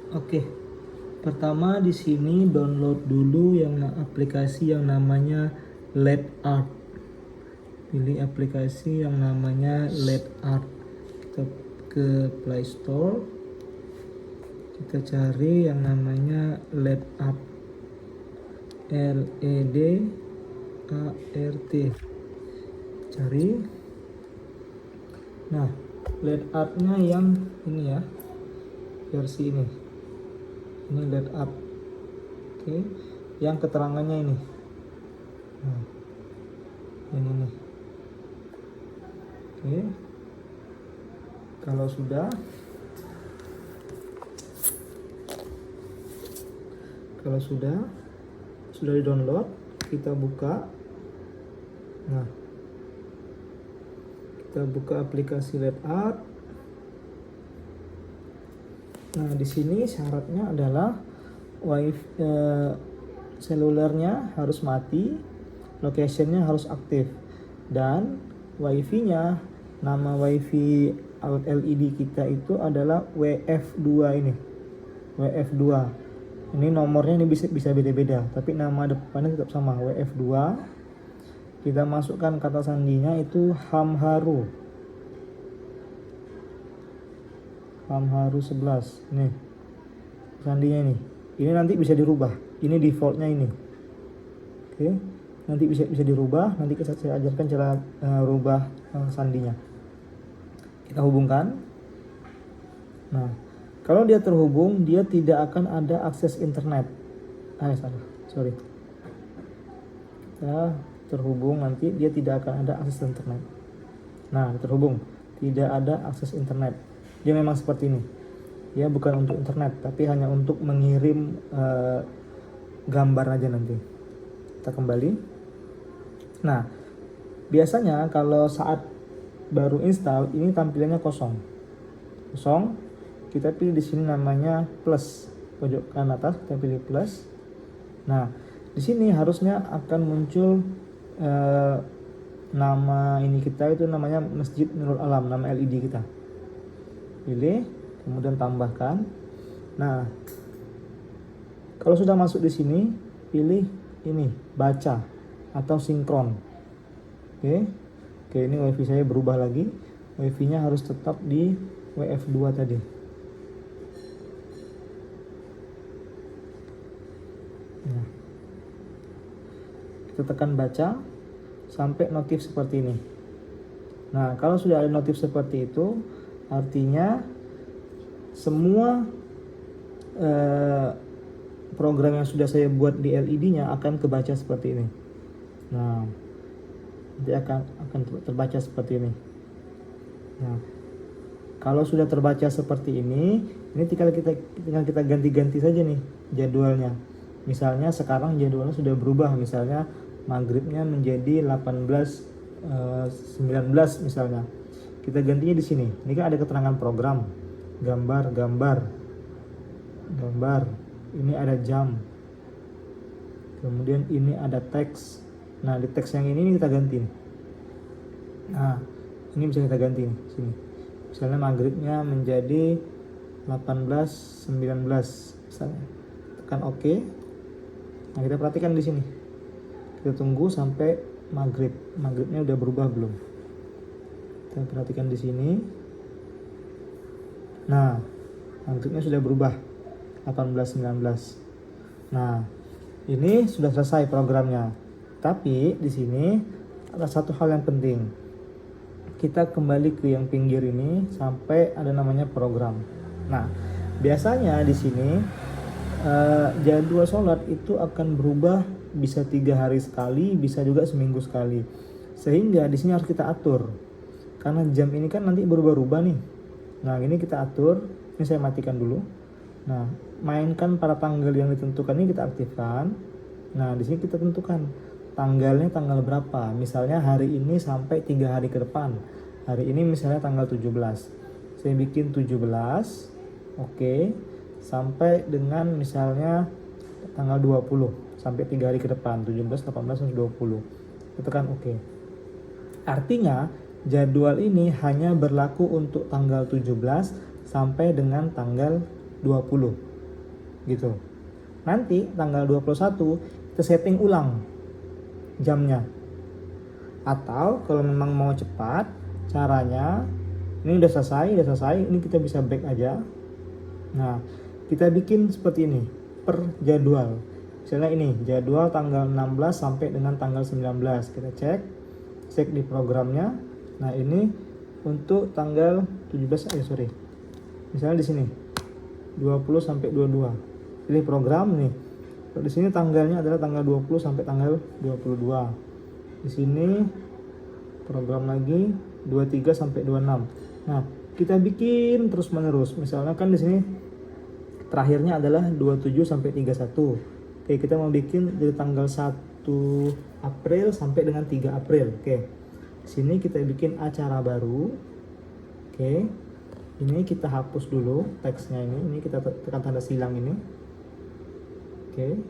Oke, pertama di sini download dulu yang aplikasi yang namanya LED Art. Pilih aplikasi yang namanya LED Art. Kita ke Play Store. Kita cari yang namanya LED Art. LED ART. Cari. Nah, LED Art-nya yang ini ya. Versi ini. Ini LED Art. Oke. Yang keterangannya ini. Nah, ini nih. Oke. Kalau sudah di-download, kita buka. Nah, kita buka aplikasi LED Art. Nah, di sini syaratnya adalah wifi selulernya harus mati, locationnya harus aktif, dan wifi-nya, nama wifi LED kita itu adalah WF2 ini. WF2. Ini nomornya ini bisa beda-beda, tapi nama depannya tetap sama, WF2. Kita masukkan kata sandinya itu Hamharu 11. Nih sandinya ini nanti bisa dirubah, ini defaultnya ini. Oke, nanti bisa dirubah, nanti saya ajarkan cara rubah sandinya. Kita hubungkan. Nah, kalau dia terhubung, dia tidak akan ada akses internet. Sorry. Kita terhubung, nanti dia tidak akan ada akses internet. Nah, terhubung, tidak ada akses internet. Dia memang seperti ini. Dia bukan untuk internet, tapi hanya untuk mengirim gambar aja nanti. Kita kembali. Nah, biasanya kalau saat baru install ini tampilannya kosong. Kita pilih di sini namanya plus, pojok kanan atas kita pilih plus. Nah, di sini harusnya akan muncul nama ini kita itu namanya Masjid Nurul Alam, nama LED kita. Pilih, kemudian tambahkan. Nah, kalau sudah masuk di sini, pilih ini baca atau sinkron. Oke, ini wifi saya berubah lagi. Wifi-nya harus tetap di WF2 tadi. Nah, kita tekan baca sampai notif seperti ini. Nah, kalau sudah ada notif seperti itu, artinya semua program yang sudah saya buat di LED-nya akan kebaca seperti ini. Nah, nanti akan terbaca seperti ini. Nah, kalau sudah terbaca seperti ini tinggal kita ganti-ganti saja nih jadwalnya. Misalnya sekarang jadwalnya sudah berubah, misalnya maghribnya menjadi 18:19 misalnya. Kita gantinya di sini. Ini kan ada keterangan program, gambar. Ini ada jam. Kemudian ini ada teks. Nah, di teks yang ini kita ganti. Nah, ini bisa kita ganti nih, sini. Misalnya maghribnya menjadi 18:19 misalnya. Tekan OK. Nah, kita perhatikan di sini. Kita tunggu sampai maghrib. Maghribnya udah berubah belum? Kita perhatikan di sini. Nah, maghribnya sudah berubah 18:19. Nah, ini sudah selesai programnya. Tapi di sini ada satu hal yang penting. Kita kembali ke yang pinggir ini sampai ada namanya program. Nah, biasanya di sini jadwal sholat itu akan berubah, bisa 3 hari sekali, bisa juga seminggu sekali. Sehingga di sini harus kita atur. Karena jam ini kan nanti berubah-ubah nih. Nah, ini kita atur. Ini saya matikan dulu. Nah, mainkan pada tanggal yang ditentukan ini kita aktifkan. Nah, di sini kita tentukan tanggalnya tanggal berapa. Misalnya hari ini sampai 3 hari ke depan. Hari ini misalnya tanggal 17. Saya bikin 17. Oke. Sampai dengan misalnya tanggal 20. Sampai 3 hari ke depan. 17, 18, 20. Tekan oke. Artinya jadwal ini hanya berlaku untuk tanggal 17 sampai dengan tanggal 20. gitu. Nanti tanggal 21 kita setting ulang jamnya. Atau kalau memang mau cepat, caranya ini udah selesai, ini kita bisa back aja. Nah, kita bikin seperti ini per jadwal. Misalnya ini jadwal tanggal 16 sampai dengan tanggal 19. Kita cek di programnya. Nah, ini untuk tanggal 17 Misalnya di sini 20 sampai 22. Pilih program nih. Di sini tanggalnya adalah tanggal 20 sampai tanggal 22. Di sini program lagi 23 sampai 26. Nah, kita bikin terus menerus. Misalnya kan di sini terakhirnya adalah 27 sampai 31. Oke, kita mau bikin dari tanggal 1 April sampai dengan 3 April. Oke. Di sini kita bikin acara baru. Oke. Ini kita hapus dulu teksnya ini kita tekan tanda silang ini. Oke.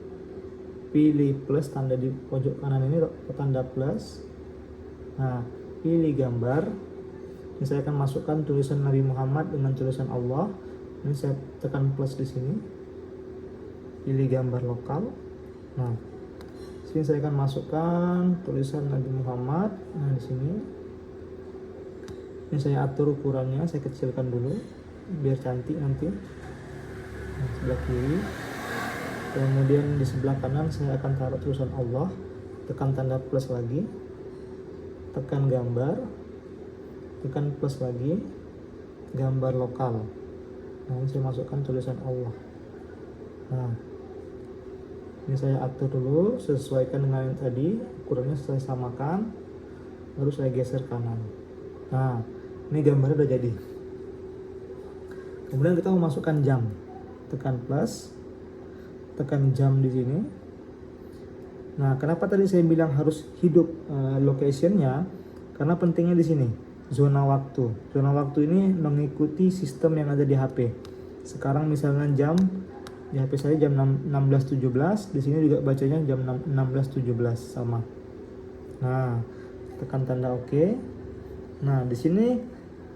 Pilih plus tanda di pojok kanan ini tanda plus. Nah, pilih gambar. Ini saya akan masukkan tulisan Nabi Muhammad dengan tulisan Allah. Ini saya tekan plus di sini. Pilih gambar lokal. Nah, sini saya akan masukkan tulisan Nabi Muhammad. Nah, di sini. Ini saya atur ukurannya, saya kecilkan dulu biar cantik nanti. Nah, sebelah kiri. Kemudian di sebelah kanan saya akan taruh tulisan Allah. Tekan tanda plus lagi. Tekan gambar. Tekan plus lagi. Gambar lokal. Nah, ini saya masukkan tulisan Allah. Nah, ini saya atur dulu, sesuaikan dengan yang tadi, ukurannya saya samakan, baru saya geser kanan. Nah, ini gambarnya udah jadi. Kemudian kita mau masukkan jam, tekan plus, tekan jam di sini. Nah, kenapa tadi saya bilang harus hidup locationnya? Karena pentingnya di sini, zona waktu. Zona waktu ini mengikuti sistem yang ada di HP. Sekarang misalnya jam di HP saya jam 16.17, di sini juga bacanya jam 16.17 sama. Nah, tekan tanda OK. Nah, di sini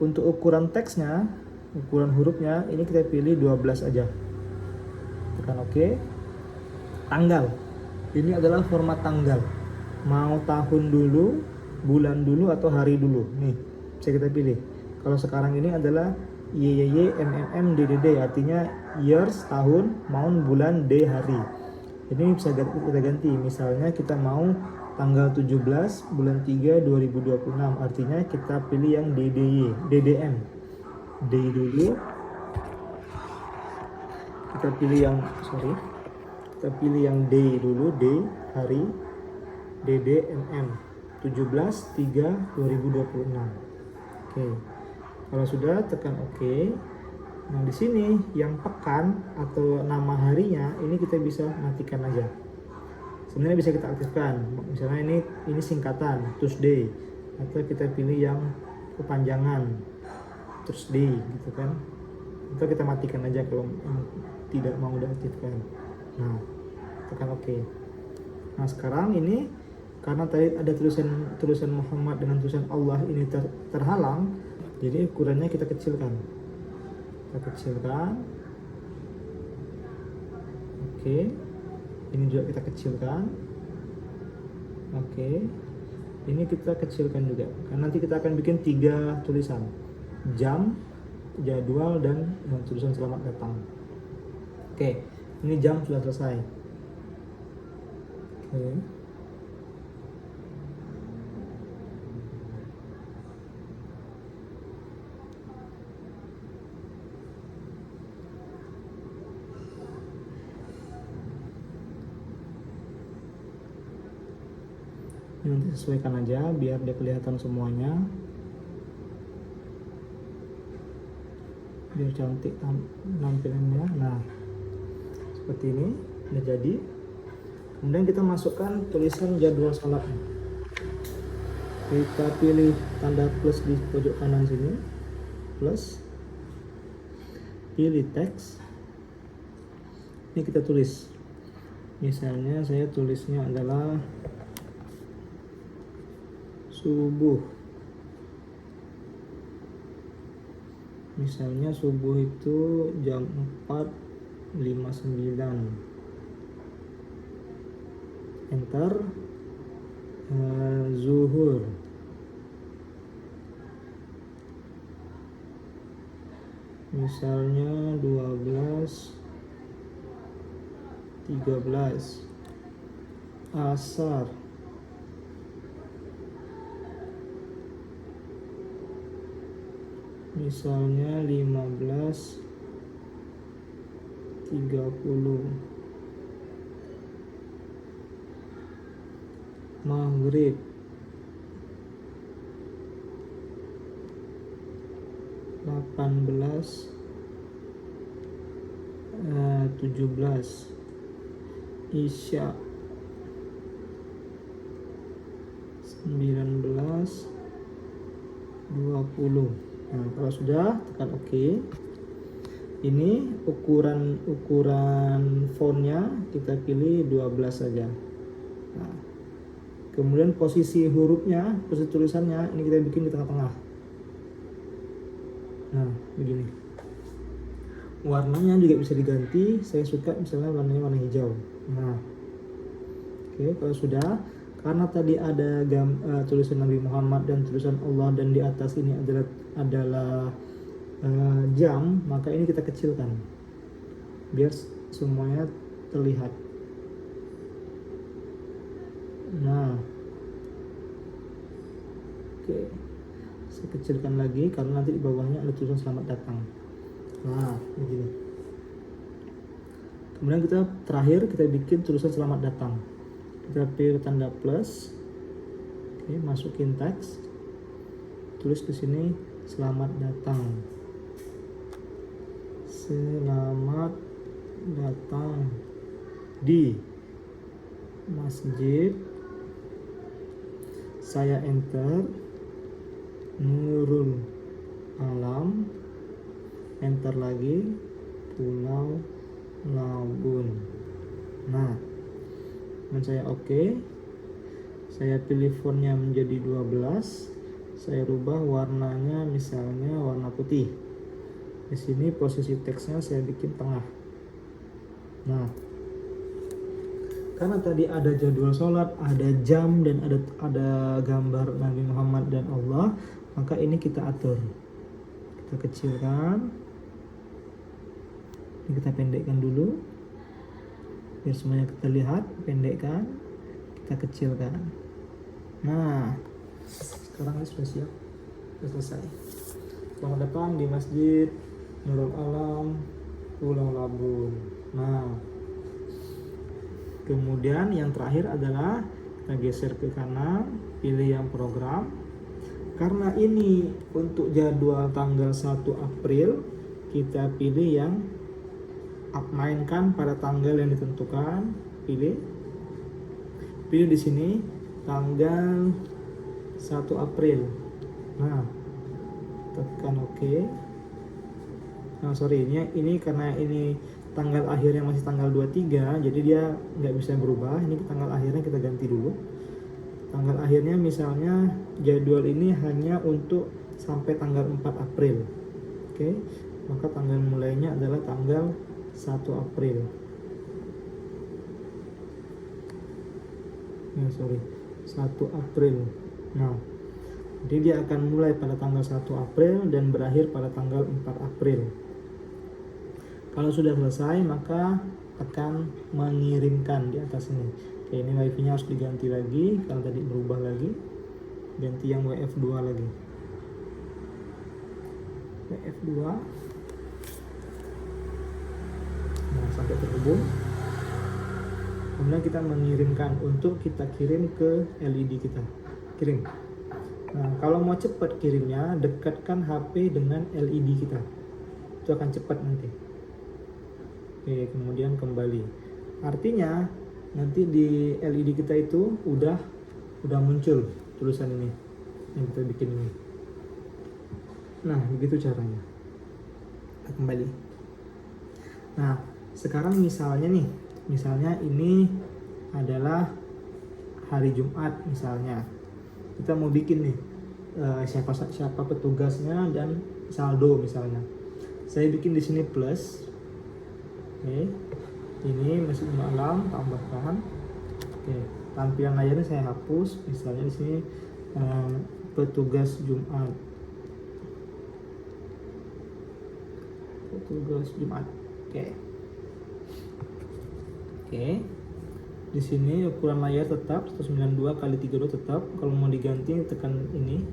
untuk ukuran teksnya, ukuran hurufnya ini kita pilih 12 aja. Tekan OK. Tanggal. Ini adalah format tanggal. Mau tahun dulu, bulan dulu atau hari dulu. Nih, bisa kita pilih. Kalau sekarang ini adalah YYY MMM DDD, artinya years tahun, month bulan, day hari. Ini bisa kita ganti. Misalnya kita mau tanggal 17 bulan 3 2026, artinya kita pilih yang DDY, DDM. Day dulu. Kita pilih yang day dulu, day hari, DDMM 17/3/2026. Oke. Kalau sudah tekan OK. Nah, di sini yang pekan atau nama harinya ini kita bisa matikan aja. Sebenarnya bisa kita aktifkan. Misalnya ini singkatan Tuesday, atau kita pilih yang kepanjangan Thursday gitu kan. Atau kita matikan aja kalau tidak mau diaktifkan. Nah, tekan OK. Nah, sekarang ini karena tadi ada tulisan Muhammad dengan tulisan Allah ini terhalang, jadi ukurannya kita kecilkan. Oke. Ini juga kita kecilkan. Oke. Ini kita kecilkan juga. Karena nanti kita akan bikin 3 tulisan. Jam, jadwal, dan tulisan selamat datang. Oke. Ini jam sudah selesai. Oke. Ini nanti sesuaikan aja biar dia kelihatan semuanya, biar cantik tampilannya. Nah, seperti ini udah jadi. Kemudian kita masukkan tulisan jadwal sholatnya. Kita pilih tanda plus di pojok kanan sini, plus, pilih teks. Ini kita tulis. Misalnya saya tulisnya adalah subuh. Misalnya subuh itu jam 4 59. Enter. Zuhur. Misalnya 12, 13. Asar. Misalnya 15, 30. Maghrib. 18, 17. Isya. 19, 20. Nah, kalau sudah tekan OK. Ini ukuran fontnya kita pilih 12 saja. Nah, kemudian posisi hurufnya, posisi tulisannya ini kita bikin di tengah-tengah. Nah, begini. Warnanya juga bisa diganti. Saya suka misalnya warnanya warna hijau. Nah, oke, kalau sudah, karena tadi ada tulisan Nabi Muhammad dan tulisan Allah dan di atas ini adalah jam, maka ini kita kecilkan biar semuanya terlihat. Nah, oke, saya kecilkan lagi karena nanti di bawahnya ada tulisan selamat datang. Nah, begini. Kemudian terakhir kita bikin tulisan selamat datang. Kita pilih tanda plus. Oke, masukin teks. Tulis di sini selamat datang. Selamat datang di masjid. Saya enter. Nurul Alam. Enter lagi. Pulau Labun. Nah, dan saya OK. Saya pilih fontnya menjadi 12. Saya rubah warnanya misalnya warna putih. Di sini posisi teksnya saya bikin tengah. Nah, karena tadi ada jadwal sholat, ada jam, dan ada gambar Nabi Muhammad dan Allah, maka ini kita atur. Kita kecilkan. Ini kita pendekkan dulu. Biar semuanya kita lihat, pendekkan, kita kecilkan. Nah, sekarang ini sudah siap, sudah selesai. Selamat datang di Masjid Nurul Alam, Pulau Labun. Nah, kemudian yang terakhir adalah kita geser ke kanan, pilih yang program. Karena ini untuk jadwal tanggal 1 April, kita pilih yang mainkan pada tanggal yang ditentukan. Pilih di sini tanggal 1 April. Nah, tekan OK. Nah, sorry, ini karena ini tanggal akhirnya masih tanggal 23, jadi dia nggak bisa berubah. Ini tanggal akhirnya kita ganti dulu. Tanggal akhirnya misalnya jadwal ini hanya untuk sampai tanggal 4 April. Oke, maka tanggal mulainya adalah tanggal 1 April. Nah, sorry, 1 April. Nah, jadi dia akan mulai pada tanggal 1 April dan berakhir pada tanggal 4 April. Kalau sudah selesai, maka akan mengirimkan di atas ini. Oke, ini wifi-nya harus diganti lagi, kalau tadi berubah lagi. Ganti yang WF2 lagi. WF2. Nah, sampai terhubung. Kemudian kita mengirimkan untuk kita kirim ke LED kita. Kirim. Nah, kalau mau cepat kirimnya, dekatkan HP dengan LED kita. Itu akan cepat nanti. Oke, kemudian kembali. Artinya nanti di LED kita itu udah muncul tulisan ini yang kita bikin ini. Nah, begitu caranya. Kita kembali. Nah, sekarang misalnya ini adalah hari Jumat misalnya. Kita mau bikin nih siapa petugasnya dan saldo misalnya. Saya bikin di sini plus. Oke, ini Masjid Alam tambahkan. Oke, tampilan layarnya saya hapus. Misalnya di sini petugas Jumat. Petugas Jumat. Oke. Oke. Di sini ukuran layar tetap 192 kali 32 tetap. Kalau mau diganti tekan ini,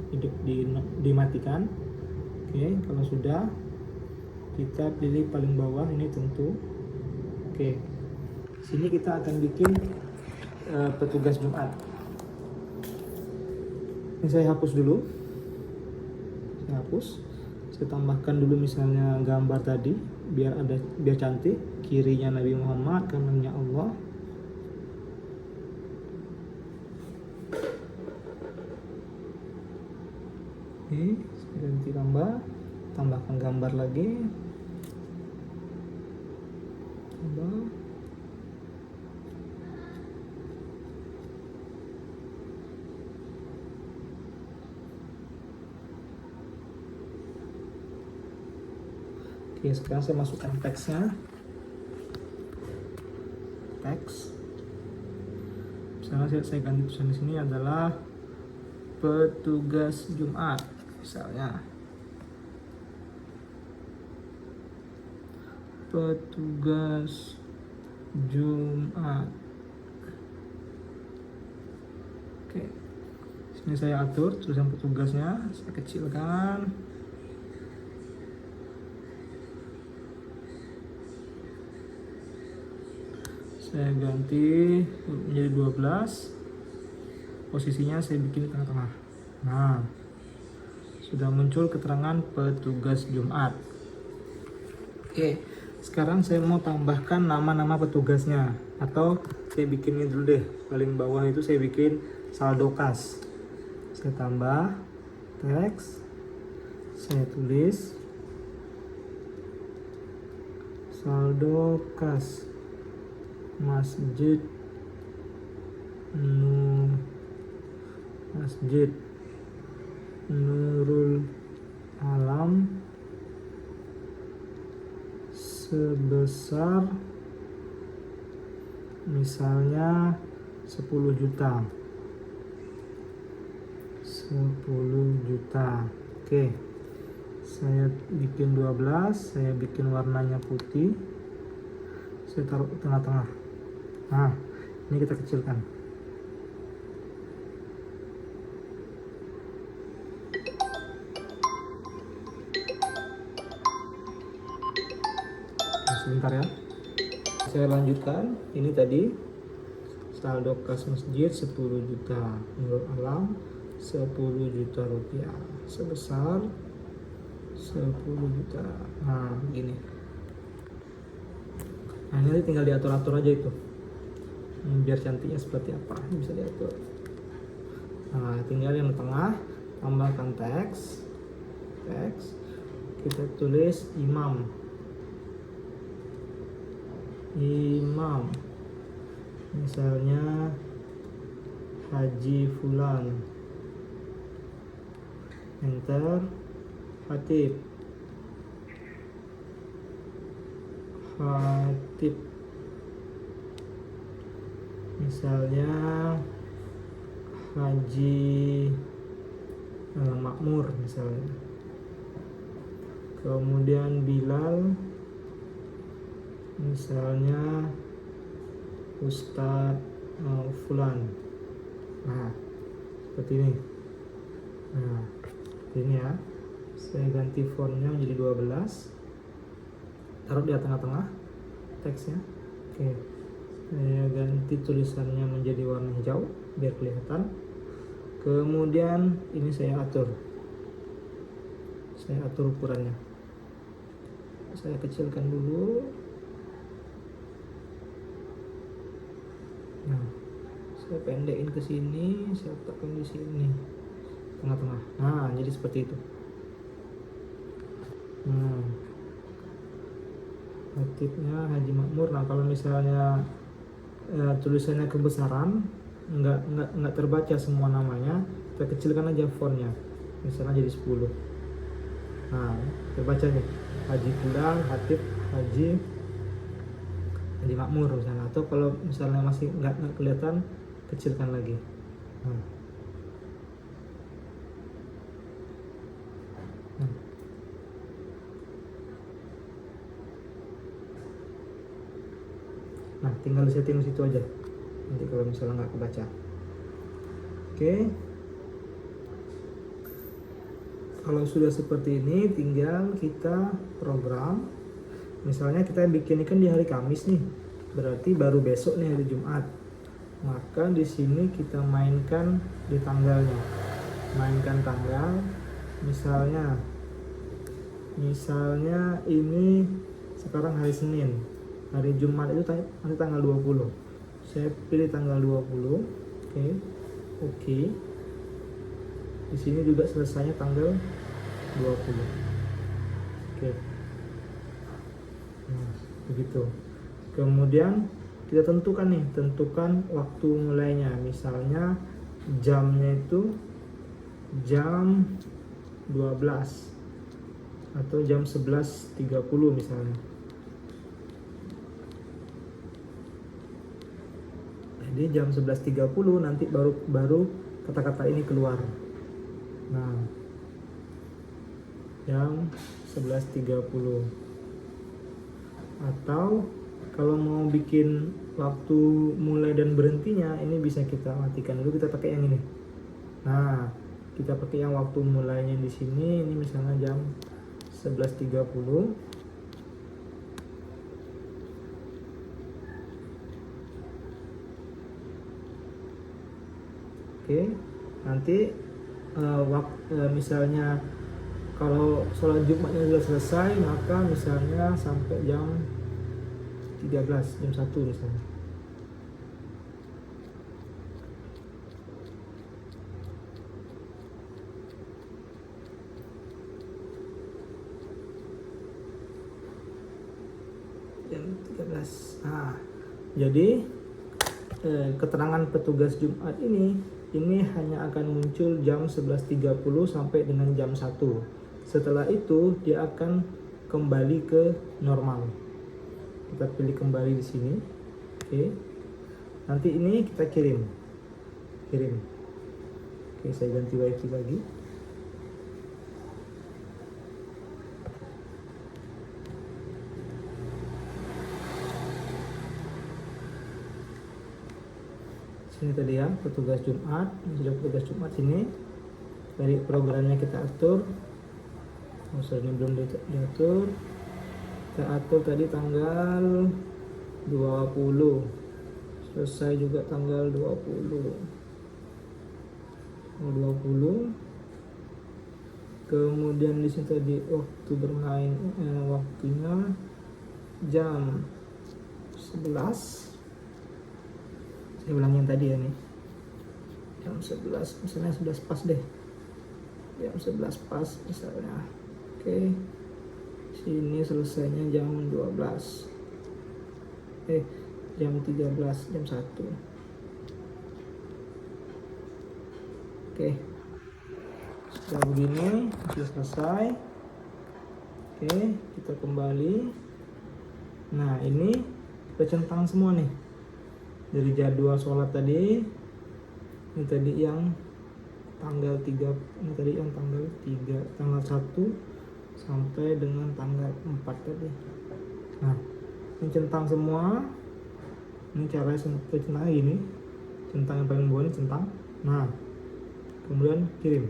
dimatikan. Oke, kalau sudah kita pilih paling bawah ini tentu. Oke. Sini kita akan bikin petugas Jumat. Ini saya hapus dulu. Saya hapus. Saya tambahkan dulu misalnya gambar tadi biar cantik. Kirinya Nabi Muhammad, kanannya Allah. Oke, saya ganti gambar, tambahkan gambar lagi. Tambah. Oke, sekarang saya masukkan teksnya. Teks. Misalnya saya ganti tulisan di sini adalah petugas Jumat, misalnya. Petugas Jumat. Oke. Sini saya atur tulisan petugasnya, saya kecilkan. Saya ganti menjadi 12. Posisinya saya bikin di tengah-tengah. Nah, sudah muncul keterangan petugas Jumat. Oke, sekarang saya mau tambahkan nama-nama petugasnya. Atau saya bikin ini dulu deh. Paling bawah itu saya bikin saldo kas. Saya tambah teks. Saya tulis saldo kas Masjid Nurul Alam sebesar misalnya 10 juta. 10 juta. Oke. Saya bikin 12, saya bikin warnanya putih. Saya taruh di tengah-tengah. Nah, ini kita kecilkan. Nah, sebentar ya. Saya lanjutkan. Ini tadi saldo kas masjid 10 juta. Nurul Alam 10 juta rupiah. Sebesar 10 juta. Nah, begini. Nah, ini tinggal diatur-atur aja itu. Biar cantiknya seperti apa, ini bisa diatur. Nah, tinggal yang tengah tambahkan teks. Kita tulis imam. Misalnya Haji Fulan. Enter. Hatib. Misalnya Haji Makmur misalnya. Kemudian Bilal misalnya Ustadz Fulan. Nah, seperti ini. Nah, ini ya. Saya ganti fontnya menjadi 12. Taruh di tengah-tengah teksnya. Oke. Saya ganti tulisannya menjadi warna hijau biar kelihatan. Kemudian ini saya atur ukurannya. Saya kecilkan dulu. Nah, saya pendekin ke sini, saya tekan di sini tengah-tengah. Nah, jadi seperti itu. Hatibnya Haji Makmur. Nah, kalau misalnya tulisannya kebesaran, nggak terbaca semua namanya, kita kecilkan aja fontnya, misalnya jadi 10. Nah, terbaca nih Haji Fulan, Hatib Haji jadi makmur misalnya, atau kalau misalnya masih nggak kelihatan, kecilkan lagi. Nah. Nah. Nah, tinggal setting situ aja. Nanti kalau misalnya nggak kebaca. Oke. Kalau sudah seperti ini, tinggal kita program. Misalnya kita bikin ini kan di hari Kamis nih, berarti baru besok nih hari Jumat. Maka di sini kita mainkan di tanggalnya. Mainkan tanggal. Misalnya ini sekarang hari Senin. Hari Jumat itu nanti tanggal 20. Saya pilih tanggal 20. Oke. Di sini juga selesainya tanggal 20. Oke. Nah, begitu. Kemudian kita tentukan waktu mulainya. Misalnya jamnya itu jam 12 atau jam 11.30 misalnya. Jadi jam 11.30 nanti baru kata-kata ini keluar. Nah, jam 11.30. Atau kalau mau bikin waktu mulai dan berhentinya, ini bisa kita matikan dulu, kita pakai yang ini. Nah, kita pakai yang waktu mulainya di sini, ini misalnya jam 11.30. Oke, nanti misalnya kalau sholat Jumatnya sudah selesai, maka misalnya sampai jam 13, jam 1 misalnya. Jam 13. Nah, jadi keterangan petugas Jumat ini hanya akan muncul jam 11.30 sampai dengan jam 1. Setelah itu dia akan kembali ke normal. Kita pilih kembali di sini. Oke. Nanti ini kita kirim. Oke, saya ganti wifi lagi. Ini tadi ya, petugas Jumat. Ini sudah petugas Jumat ini. Dari programnya kita atur. Ini belum diatur. Kita atur tadi tanggal 20. Selesai juga tanggal 20. Kemudian di sini tadi waktu bermain, waktunya jam 11. Saya ulangi yang tadi ya nih, jam 11 misalnya 11 pas deh, jam 11 pas misalnya. Oke, sini selesainya jam 12, jam 13, jam 1. Oke, setelah begini sudah selesai. Oke, kita kembali. Nah, ini tercentang semua nih dari jadwal sholat tadi. Ini tadi yang tanggal 3, ini tadi yang tanggal 1 sampai dengan tanggal 4 tadi. Nah, ini centang semua. Ini caranya centang gini. Centang yang paling bawah ini centang. Nah, kemudian kirim.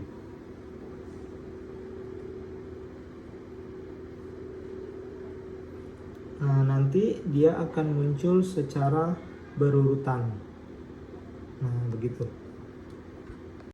Nah, nanti dia akan muncul secara berurutan. Nah, begitu.